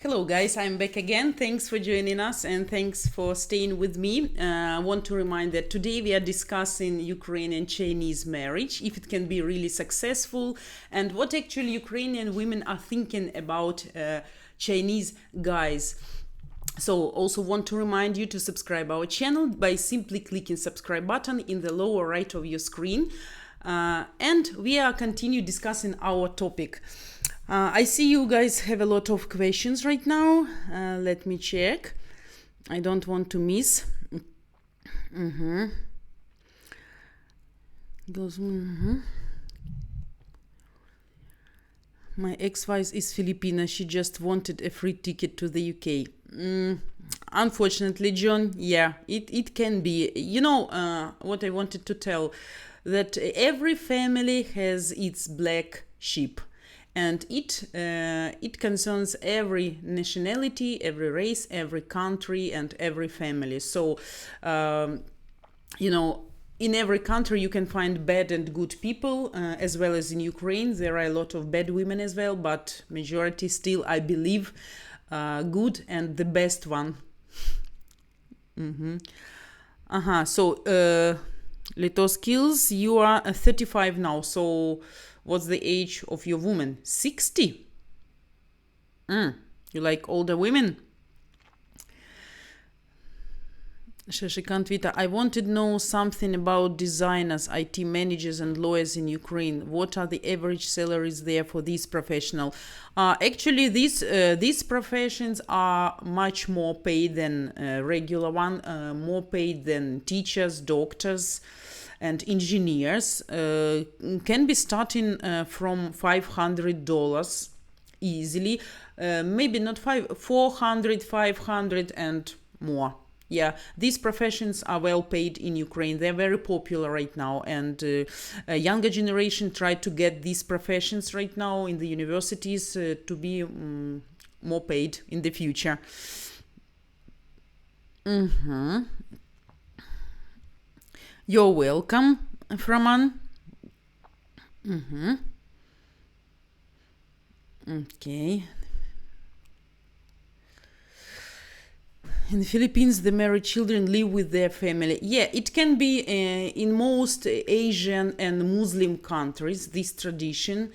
Hello, guys. I'm back again. Thanks for joining us and thanks for staying with me. I want to remind that today we are discussing Ukrainian-Chinese marriage, if it can be really successful, and what actually Ukrainian women are thinking about Chinese guys. So also want to remind you to subscribe our channel by simply clicking subscribe button in the lower right of your screen. And we are continue discussing our topic. I see you guys have a lot of questions right now. Let me check. I don't want to miss. My ex-wife is Filipina. She just wanted a free ticket to the UK. Unfortunately, John, yeah, it can be. You know what I wanted to tell, that every family has its black sheep. And it concerns every nationality, every race, every country, and every family. So, in every country you can find bad and good people, as well as in Ukraine. There are a lot of bad women as well, but majority still, I believe, good and the best one. So, little skills, you are 35 now. So, what's the age of your woman? 60? You like older women? Shashikant Vita, I wanted to know something about designers, IT managers, and lawyers in Ukraine. What are the average salaries there for these professionals? Actually, these professions are much more paid than regular one, more paid than teachers, doctors, and engineers. Can be starting from $500 easily, maybe not 400, 500 and more. Yeah, these professions are well paid in Ukraine. They're very popular right now, and a younger generation try to get these professions right now in the universities to be more paid in the future. You're welcome, Framan. Okay. In the Philippines, the married children live with their family. Yeah, it can be in most Asian and Muslim countries, this tradition.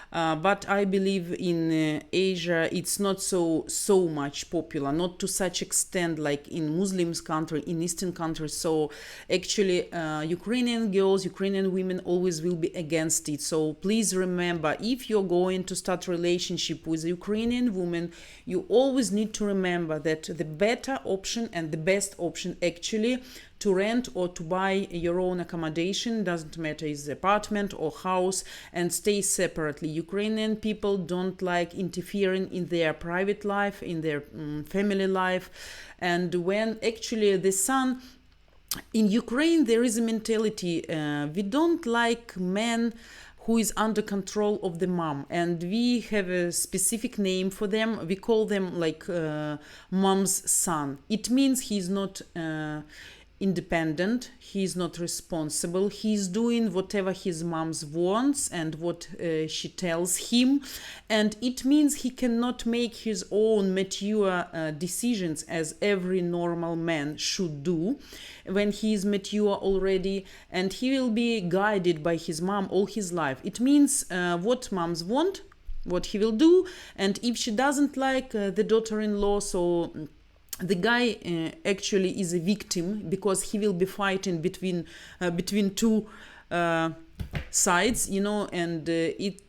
But I believe in Asia it's not so much popular, not to such extent like in Muslims country, in Eastern countries. So actually, Ukrainian girls, Ukrainian women always will be against it. So please remember, if you're going to start relationship with a Ukrainian woman, you always need to remember that the better option and the best option actually to rent or to buy your own accommodation, doesn't matter is apartment or house, and stay separately. Ukrainian people don't like interfering in their private life, in their family life. And when actually the son in Ukraine, there is a mentality, we don't like men who is under control of the mom, and we have a specific name for them. We call them like mom's son. It means he's not independent, he's not responsible, he's doing whatever his mom's wants and what she tells him, and it means he cannot make his own mature decisions as every normal man should do when he is mature already, and he will be guided by his mom all his life. It means what moms want, what he will do, and if she doesn't like the daughter-in-law, so the guy actually is a victim, because he will be fighting between two sides, and it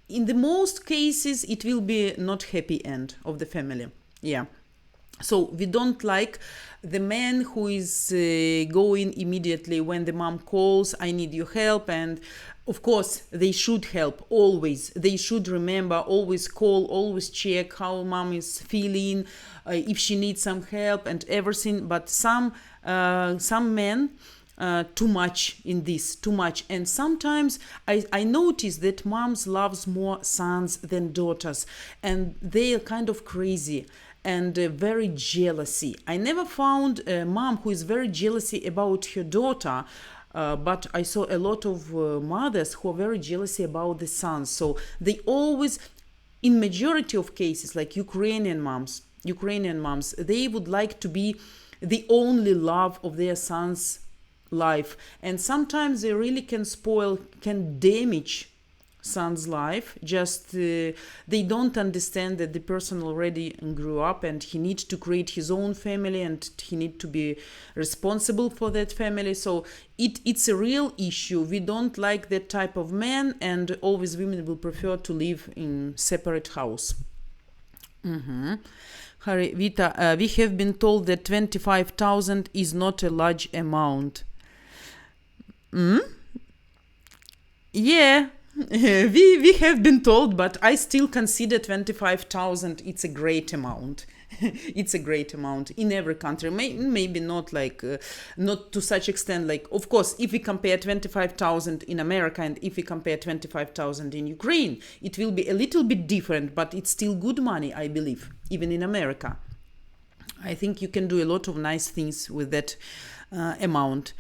in the most cases it will be not happy end of the family. Yeah. So we don't like the man who is going immediately when the mom calls, I need your help. And of course they should help always. They should remember, always call, always check how mom is feeling, if she needs some help and everything. But some men too much in this, too much. And sometimes I notice that moms loves more sons than daughters, and they are kind of crazy and very jealousy. I never found a mom who is very jealousy about her daughter, but I saw a lot of mothers who are very jealousy about the sons. So they always, in majority of cases, like Ukrainian moms, they would like to be the only love of their son's life, and sometimes they really can damage son's life. Just they don't understand that the person already grew up and he needs to create his own family and he needs to be responsible for that family. So it's a real issue. We don't like that type of man, and always women will prefer to live in separate house. Harry, Vita, we have been told that 25,000 is not a large amount. Yeah, we have been told, but I still consider 25,000 it's a great amount. It's a great amount in every country. Maybe not like not to such extent. Like, of course, if we compare 25,000 in America and if we compare 25,000 in Ukraine, it will be a little bit different, but it's still good money, I believe, even in America. I think you can do a lot of nice things with that amount.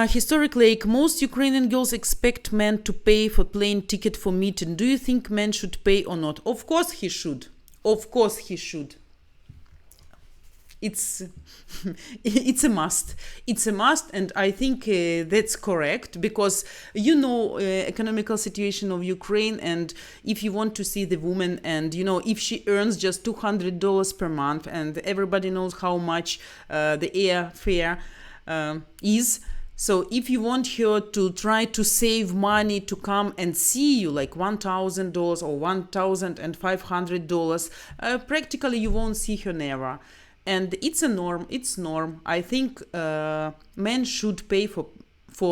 Historically, like, most Ukrainian girls expect men to pay for plane ticket for meeting. Do you think men should pay or not? Of course he should. Of course he should. It's it's a must. It's a must, and I think that's correct, because economical situation of Ukraine, and if you want to see the woman, and if she earns just $200 per month, and everybody knows how much the airfare is. So if you want her to try to save money to come and see you, like $1,000 or $1,500, practically you won't see her never. And it's a norm. It's norm. I think men should pay for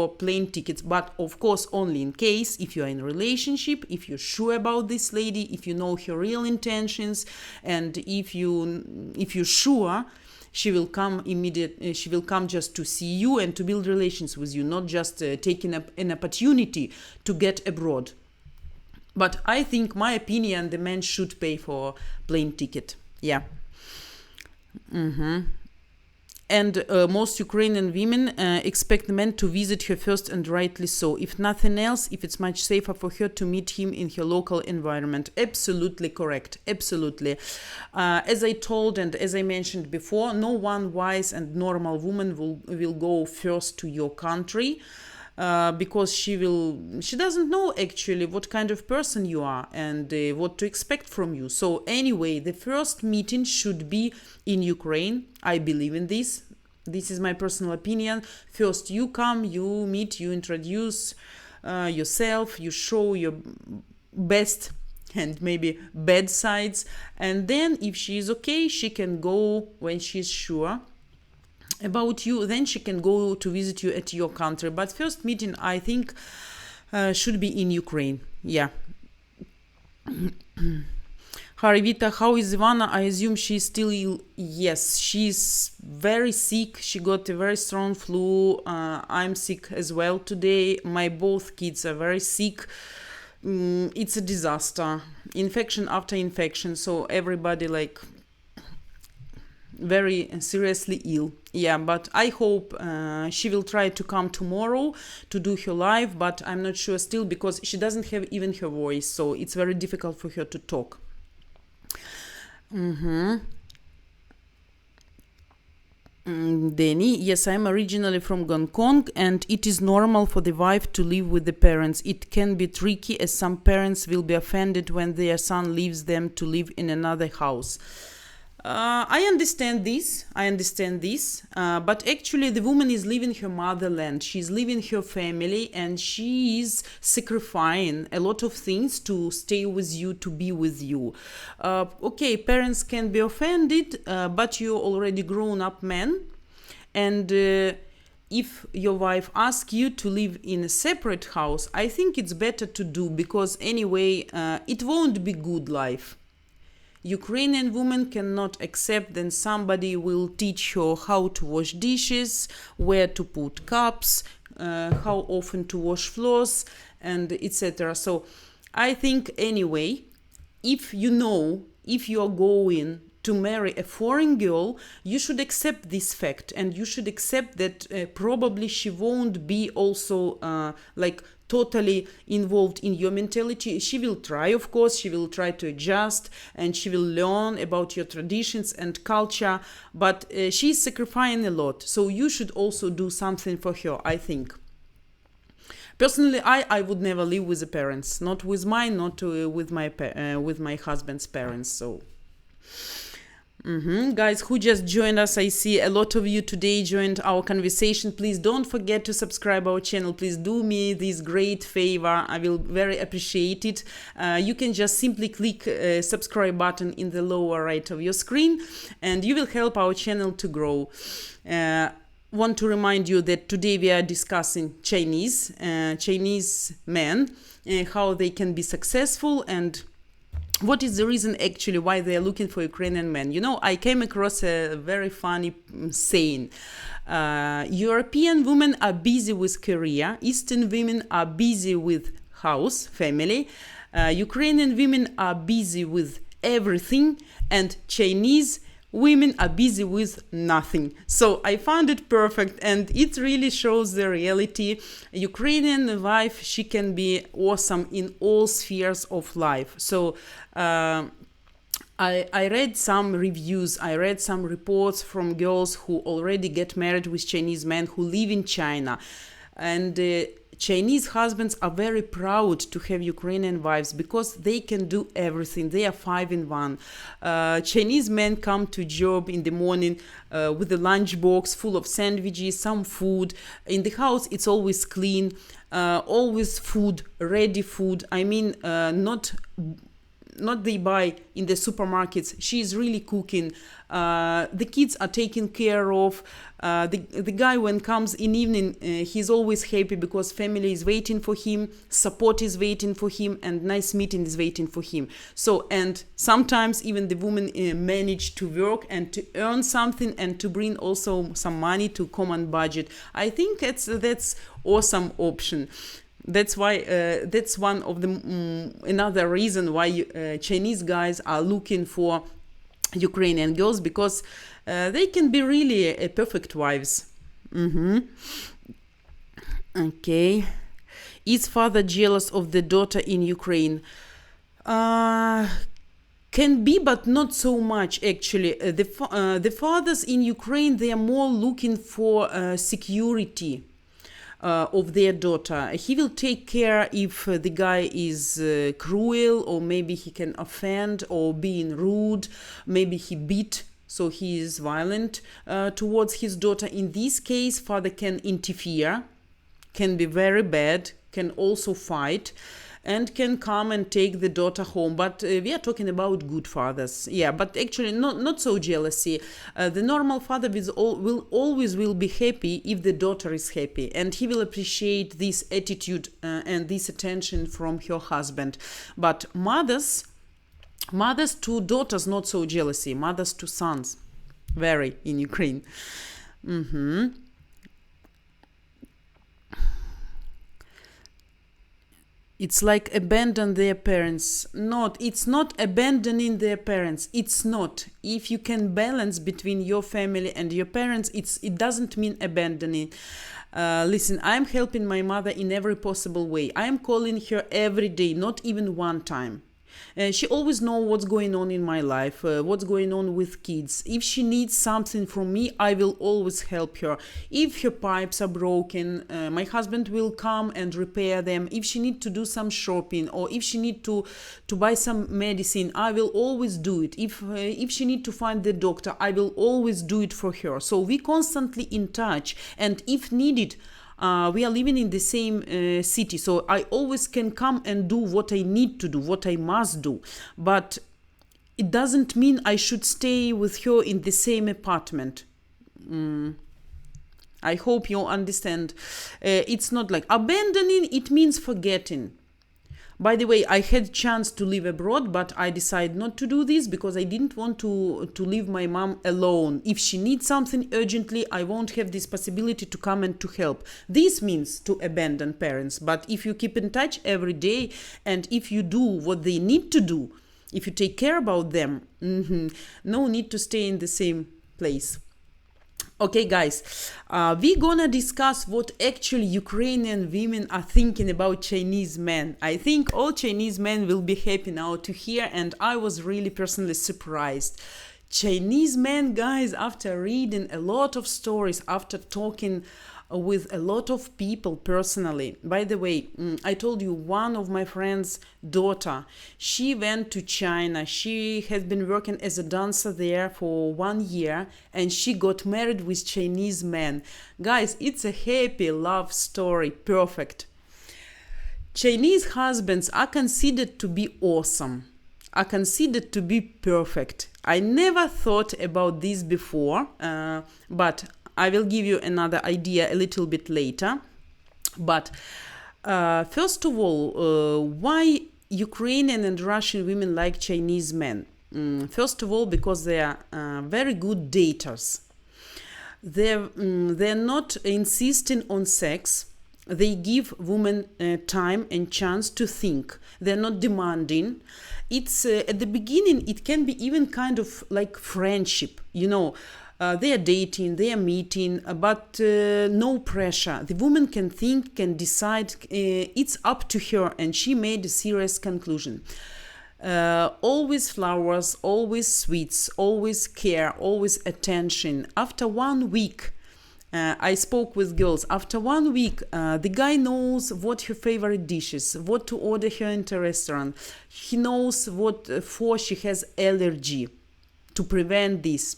plane tickets, but of course only in case if you are in a relationship, if you're sure about this lady, if you know her real intentions, and if you're sure she will come she will come just to see you and to build relations with you, not just taking an opportunity to get abroad. But I think, my opinion, the man should pay for plane ticket. Yeah. And most Ukrainian women expect men to visit her first, and rightly so. If nothing else, if it's much safer for her to meet him in her local environment. Absolutely correct. Absolutely. As I told and as I mentioned before, no one wise and normal woman will go first to your country. Because she doesn't know actually what kind of person you are and what to expect from you. So anyway, the first meeting should be in Ukraine. I believe in this. This is my personal opinion. First you come, you meet, you introduce yourself, you show your best and maybe bad sides. And then if she is okay, she can go when she's sure about you, then she can go to visit you at your country. But first meeting, I think, should be in Ukraine. Yeah. Harivita, how is Ivana? I assume she's still ill. Yes, she's very sick. She got a very strong flu. I'm sick as well today. My both kids are very sick. It's a disaster. Infection after infection. So everybody very seriously ill. Yeah, but I hope she will try to come tomorrow to do her live, but I'm not sure still, because she doesn't have even her voice, so it's very difficult for her to talk. Danny, yes, I'm originally from Hong Kong, and it is normal for the wife to live with the parents. It can be tricky, as some parents will be offended when their son leaves them to live in another house. I understand this, but actually the woman is leaving her motherland, she's leaving her family, and she is sacrificing a lot of things to stay with you, to be with you. Okay, parents can be offended, but you're already grown-up men, and if your wife asks you to live in a separate house, I think it's better to do, because anyway, it won't be good life. Ukrainian woman cannot accept that somebody will teach her how to wash dishes, where to put cups, how often to wash floors, and etc. So I think anyway, if you are going to marry a foreign girl, you should accept this fact, and you should accept that probably she won't be also totally involved in your mentality. She will try, of course, she will try to adjust, and she will learn about your traditions and culture, but she's sacrificing a lot. So you should also do something for her, I think. Personally, I would never live with the parents, not with mine, not with my husband's parents. So, guys who just joined us, I see a lot of you today joined our conversation. Please don't forget to subscribe our channel. Please do me this great favor. I will very appreciate it. You can just simply click subscribe button in the lower right of your screen, and you will help our channel to grow. Want to remind you that today we are discussing Chinese men, how they can be successful, and what is the reason actually why they are looking for Ukrainian men. You know, I came across a very funny saying. European women are busy with career, Eastern women are busy with house, family, Ukrainian women are busy with everything, and Chinese women are busy with nothing. So I found it perfect, and it really shows the reality. Ukrainian wife, she can be awesome in all spheres of life. So I read some reviews, I read some reports from girls who already get married with Chinese men who live in China, and Chinese husbands are very proud to have Ukrainian wives because they can do everything. They are 5 in 1. Chinese men come to job in the morning with a lunch box full of sandwiches, some food. In the house, it's always clean, always food, ready food. I mean, not they buy in the supermarkets. She is really cooking. The kids are taken care of. The guy, when comes in evening, he's always happy because family is waiting for him, support is waiting for him, and nice meeting is waiting for him. So, and sometimes even the woman manage to work and to earn something and to bring also some money to common budget. I think that's awesome option. That's why that's one of the another reason why Chinese guys are looking for Ukrainian girls, because they can be really perfect wives. Okay. Is father jealous of the daughter in Ukraine? Can be, but not so much actually. The fathers in Ukraine, they are more looking for security of their daughter. He will take care if the guy is cruel, or maybe he can offend or being rude, maybe he beat, so he is violent towards his daughter. In this case, father can interfere, can be very bad, can also fight, and can come and take the daughter home. But we are talking about good fathers. Yeah, but actually not so jealousy. The normal father will always be happy if the daughter is happy, and he will appreciate this attitude and this attention from her husband. But mothers to daughters, not so jealousy. Mothers to sons, very in Ukraine. It's like abandon their parents. It's not abandoning their parents. It's not. If you can balance between your family and your parents, it doesn't mean abandoning. Listen, I'm helping my mother in every possible way. I'm calling her every day, not even one time. She always knows what's going on in my life, what's going on with kids. If she needs something from me, I will always help her. If her pipes are broken, my husband will come and repair them. If she needs to do some shopping, or if she needs to buy some medicine, I will always do it. If she needs to find the doctor, I will always do it for her. So we constantly in touch, and if needed, we are living in the same city, so I always can come and do what I need to do, what I must do. But it doesn't mean I should stay with her in the same apartment. I hope you understand. It's not like abandoning, it means forgetting. By the way, I had chance to live abroad, but I decided not to do this because I didn't want to leave my mom alone. If she needs something urgently, I won't have this possibility to come and to help. This means to abandon parents. But if you keep in touch every day, and if you do what they need to do, if you take care about them, no need to stay in the same place. Okay, guys, we're gonna discuss what actually Ukrainian women are thinking about Chinese men. I think all Chinese men will be happy now to hear, and I was really personally surprised. Chinese men, guys, after reading a lot of stories, after talking with a lot of people personally. By the way, I told you one of my friend's daughter, she went to China. She has been working as a dancer there for 1 year, and she got married with Chinese men. Guys, it's a happy love story, perfect. Chinese husbands are considered to be awesome, are considered to be perfect. I never thought about this before, but I will give you another idea a little bit later. But first of all, why Ukrainian and Russian women like Chinese men? First of all, because they are very good daters. They're not insisting on sex. They give women time and chance to think. They're not demanding. It's at the beginning, it can be even kind of like friendship, they are dating, they are meeting, but no pressure. The woman can think, can decide. It's up to her, and she made a serious conclusion. Always flowers, always sweets, always care, always attention. After 1 week, I spoke with girls. After 1 week, the guy knows what her favorite dishes, what to order her in a restaurant. He knows what for she has allergy to prevent this.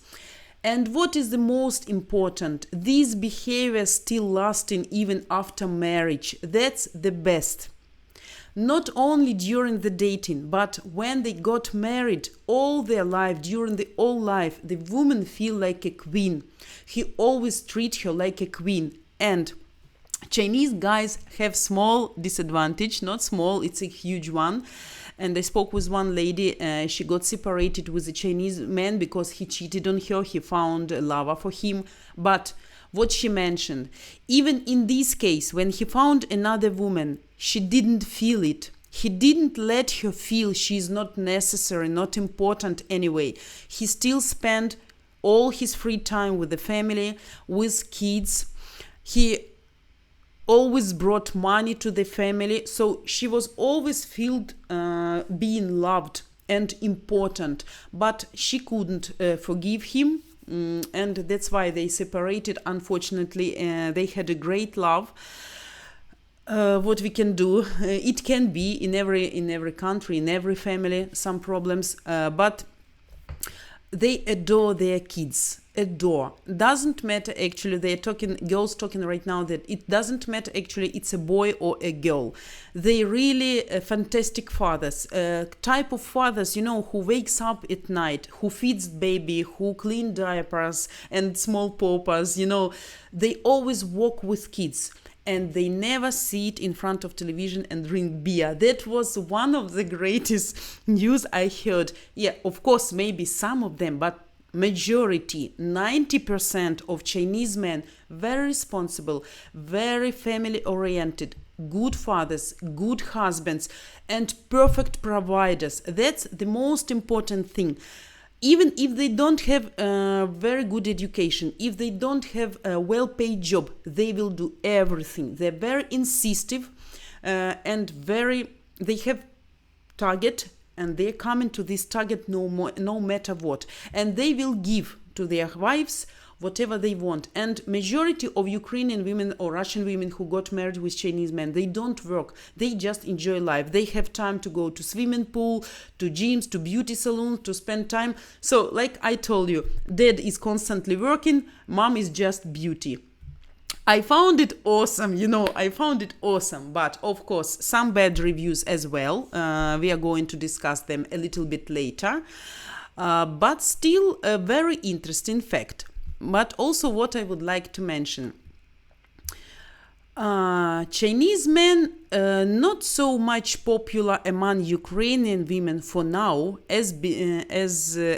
And what is the most important? This behavior still lasting even after marriage. That's the best. Not only during the dating, but when they got married, all their life, during the whole life, the woman feel like a queen. He always treat her like a queen. And Chinese guys have small disadvantage, not small, it's a huge one. And I spoke with one lady, she got separated with a Chinese man because he cheated on her, he found a lover for him. But what she mentioned, even in this case, when he found another woman, she didn't feel it. He didn't let her feel she's not necessary, not important anyway. He still spent all his free time with the family, with kids. He always brought money to the family, so she was always felt being loved and important, but she couldn't forgive him, and that's why they separated. Unfortunately, they had a great love. What we can do, it can be in every country, in every family, some problems, but they adore their kids. Adore. Doesn't matter actually, girls talking right now that it doesn't matter actually it's a boy or a girl. They really fantastic fathers, type of fathers, who wakes up at night, who feeds baby, who clean diapers and small paupers, they always walk with kids. And they never sit in front of television and drink beer. That was one of the greatest news I heard. Yeah, of course, maybe some of them, but majority, 90% of Chinese men, very responsible, very family oriented, good fathers, good husbands, and perfect providers. That's the most important thing. Even if they don't have a very good education, if they don't have a well-paid job, they will do everything. They're very insistive and they have target, and they're coming to this target no matter what. And they will give to their wives whatever they want. And majority of Ukrainian women or Russian women who got married with Chinese men, they don't work. They just enjoy life. They have time to go to swimming pool, to gyms, to beauty salons, to spend time. So like I told you, dad is constantly working, mom is just beauty. I found it awesome, I found it awesome. But of course, some bad reviews as well. We are going to discuss them a little bit later. But still a very interesting fact. But also what I would like to mention. Chinese men not so much popular among Ukrainian women for now as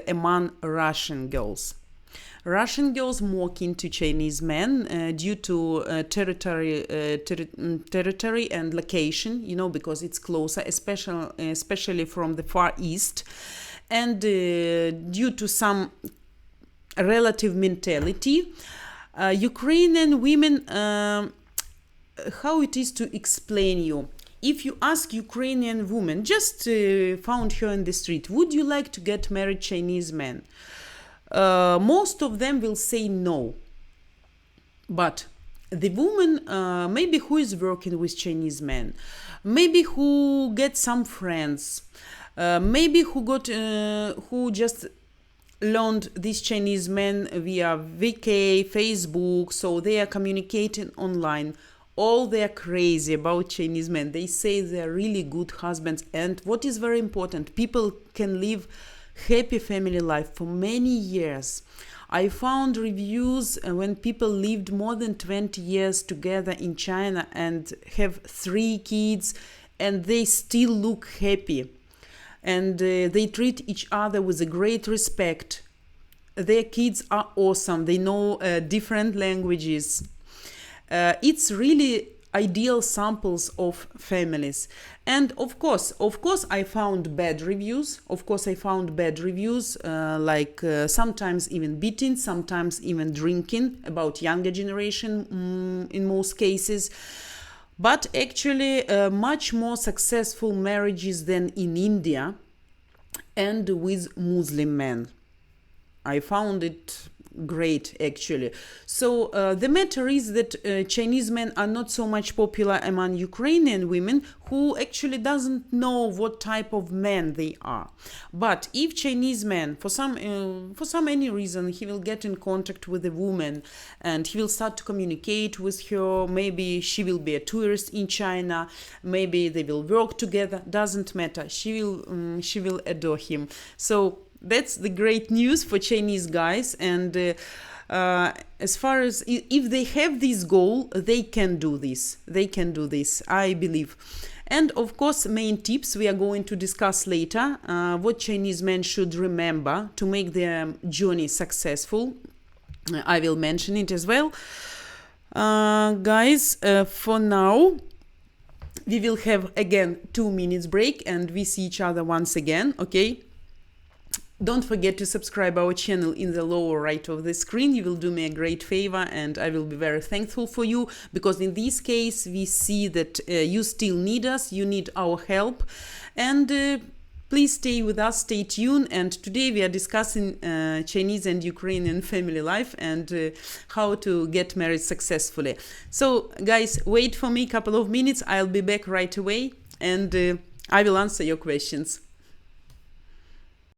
among Russian girls. Russian girls more keen to Chinese men due to territory and location, because it's closer, especially from the Far East, and due to some relative mentality. Ukrainian women, how it is to explain you. If you ask Ukrainian woman, just found her in the street, would you like to get married Chinese man? Most of them will say no. But the woman, maybe who is working with Chinese men, maybe who get some friends, maybe who just learned these Chinese men via VK, Facebook, so they are communicating online. All they are crazy about Chinese men. They say they are really good husbands. And what is very important, people can live happy family life for many years. I found reviews when people lived more than 20 years together in China and have 3 kids, and they still look happy. And they treat each other with a great respect. Their kids are awesome. They know different languages. It's really ideal samples of families. And of course I found bad reviews. Sometimes even beating, sometimes even drinking, about younger generation in most cases. But actually much more successful marriages than in India, and with Muslim men. I found it great, actually. So the matter is that Chinese men are not so much popular among Ukrainian women, who actually doesn't know what type of men they are. But if Chinese man, for some any reason, he will get in contact with a woman and he will start to communicate with her, maybe she will be a tourist in China, maybe they will work together, doesn't matter, she will adore him. So that's the great news for Chinese guys. And as far as if they have this goal, they can do this. I believe. And of course, main tips we are going to discuss later. What Chinese men should remember to make their journey successful. I will mention it as well. Guys, for now, we will have again 2 minutes break and we see each other once again, okay? Don't forget to subscribe our channel in the lower right of the screen. You will do me a great favor and I will be very thankful for you, because in this case we see that you still need us, you need our help. And please stay with us, stay tuned. And today we are discussing Chinese and Ukrainian family life and how to get married successfully. So guys, wait for me a couple of minutes. I'll be back right away and I will answer your questions.